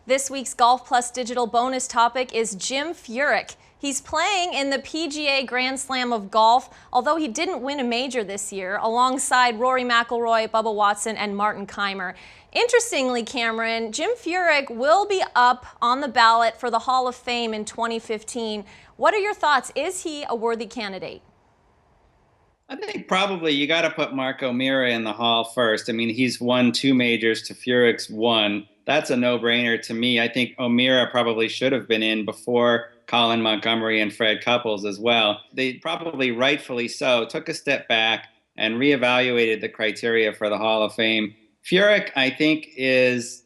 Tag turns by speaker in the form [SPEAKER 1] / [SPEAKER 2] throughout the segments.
[SPEAKER 1] This week's Golf Plus Digital bonus topic is Jim Furyk. He's playing in the PGA Grand Slam of Golf, although he didn't win a major this year, alongside Rory McIlroy, Bubba Watson, and Martin Kaymer. Interestingly, Cameron, Jim Furyk will be up on the ballot for the Hall of Fame in 2015. What are your thoughts? Is he a worthy candidate?
[SPEAKER 2] I think probably you got to put Mark O'Meara in the Hall first. I mean, he's won 2 majors to Furyk's 1. That's a no-brainer to me. I think O'Meara probably should have been in before Colin Montgomery and Fred Couples as well. They probably rightfully so took a step back and reevaluated the criteria for the Hall of Fame. Furyk, I think, is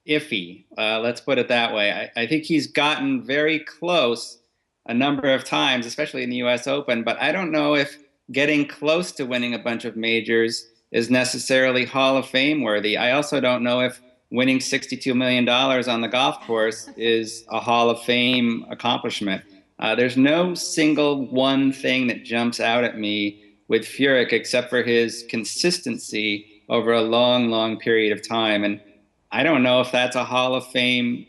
[SPEAKER 2] iffy. Let's put it that way. I think he's gotten very close a number of times, especially in the U.S. Open, but I don't know if getting close to winning a bunch of majors is necessarily Hall of Fame worthy. I also don't know if winning $62 million on the golf course is a Hall of Fame accomplishment. There's no single one thing that jumps out at me with Furyk except for his consistency over a long, long period of time. And I don't know if that's a Hall of Fame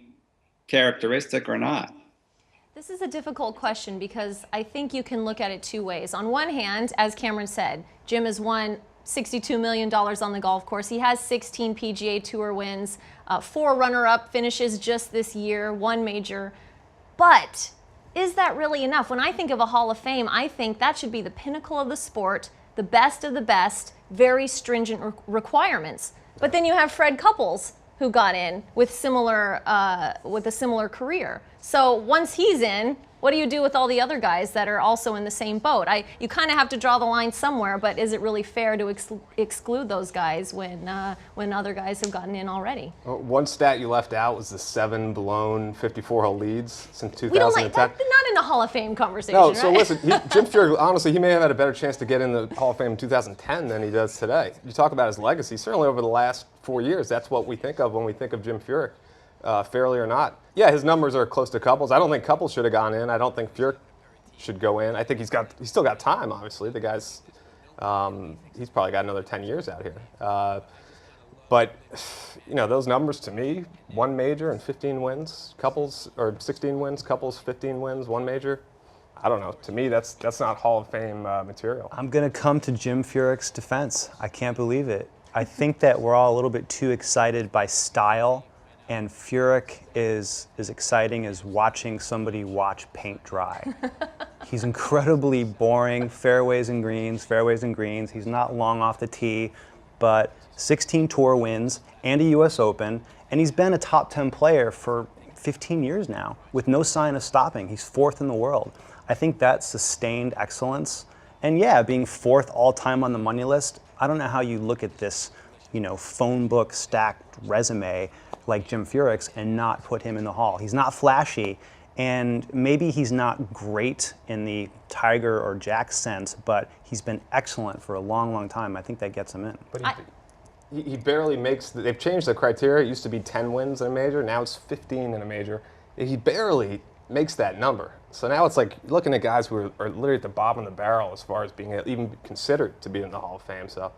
[SPEAKER 2] characteristic or not.
[SPEAKER 1] This is a difficult question because I think you can look at it 2 ways. On one hand, as Cameron said, Jim has won $62 million on the golf course. He has 16 PGA Tour wins, 4 runner-up finishes just this year, 1 major. But is that really enough? When I think of a Hall of Fame, I think that should be the pinnacle of the sport, the best of the best, very stringent requirements. But then you have Fred Couples, who got in with a similar career. So once he's in, what do you do with all the other guys that are also in the same boat? You kind of have to draw the line somewhere, but is it really fair to exclude those guys when other guys have gotten in already?
[SPEAKER 3] One stat you left out was the 7 blown 54-hole leads since 2010.
[SPEAKER 1] We don't like that, not in a Hall of Fame conversation,
[SPEAKER 3] No,
[SPEAKER 1] right?
[SPEAKER 3] so listen, Jim Furyk, honestly, he may have had a better chance to get in the Hall of Fame in 2010 than he does today. You talk about his legacy, certainly over the last 4 years, that's what we think of when we think of Jim Furyk, fairly or not. Yeah, his numbers are close to Couples. I don't think Couples should have gone in. I don't think Furyk should go in. I think he's still got time, obviously. The guy's, he's probably got another 10 years out here. But, you know, those numbers to me, 1 major and 15 wins, Couples, or 16 wins, Couples, 15 wins, 1 major. I don't know. To me, that's not Hall of Fame material.
[SPEAKER 4] I'm going to come to Jim Furyk's defense. I can't believe it. I think that we're all a little bit too excited by style, and Furyk is as exciting as watching somebody watch paint dry. He's incredibly boring, fairways and greens, fairways and greens. He's not long off the tee, but 16 tour wins and a US Open, and he's been a top 10 player for 15 years now with no sign of stopping. He's 4th in the world. I think that's sustained excellence. And yeah, being 4th all-time on the money list, I don't know how you look at this, you know, phone book stacked resume like Jim Furyk's and not put him in the Hall. He's not flashy, and maybe he's not great in the Tiger or Jack sense, but he's been excellent for a long, long time. I think that gets him in.
[SPEAKER 3] But he barely makes, they've changed the criteria. It used to be 10 wins in a major, now it's 15 in a major. He barely makes that number. So now it's like looking at guys who are literally at the bottom of the barrel as far as being even considered to be in the Hall of Fame. So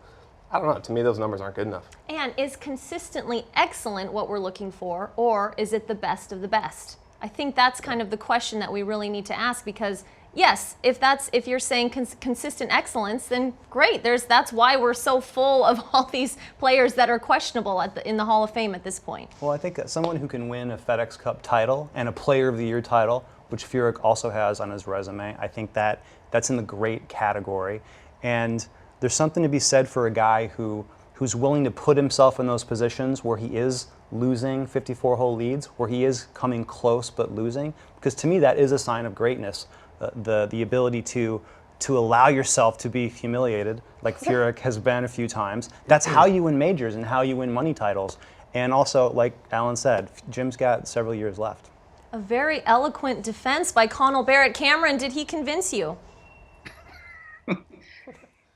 [SPEAKER 3] I don't know. To me, those numbers aren't good enough. And
[SPEAKER 1] is consistently excellent what we're looking for, or is it the best of the best? I think that's kind of the question that we really need to ask, because yes, if you're saying consistent excellence, then great. That's why we're so full of all these players that are questionable in the Hall of Fame at this point.
[SPEAKER 4] Well, I think that someone who can win a FedEx Cup title and a Player of the Year title, which Furyk also has on his resume, I think that's in the great category. And there's something to be said for a guy who's willing to put himself in those positions where he is losing 54-hole leads, where he is coming close but losing, because to me that is a sign of greatness. The ability to allow yourself to be humiliated, like Furyk has been a few times. That's how you win majors and how you win money titles. And also, like Alan said, Jim's got several years left.
[SPEAKER 1] A very eloquent defense by Connell Barrett. Cameron, did he convince you?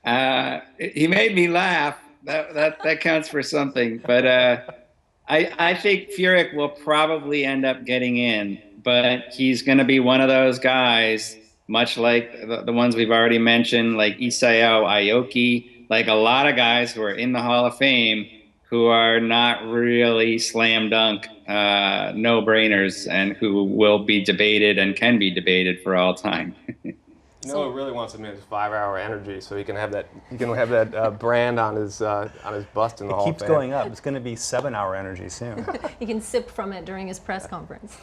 [SPEAKER 2] He made me laugh. That counts for something. But I think Furyk will probably end up getting in, but he's going to be one of those guys, much like the ones we've already mentioned, like Isao Aoki, like a lot of guys who are in the Hall of Fame who are not really slam dunk no-brainers and who will be debated and can be debated for all time.
[SPEAKER 3] Noah really wants him in his 5-hour energy, so he can have that. He can have that brand on his bust in the Hall of
[SPEAKER 4] Keeps
[SPEAKER 3] Fame.
[SPEAKER 4] going up. It's going to be 7-hour energy soon.
[SPEAKER 1] He can sip from it during his press conference.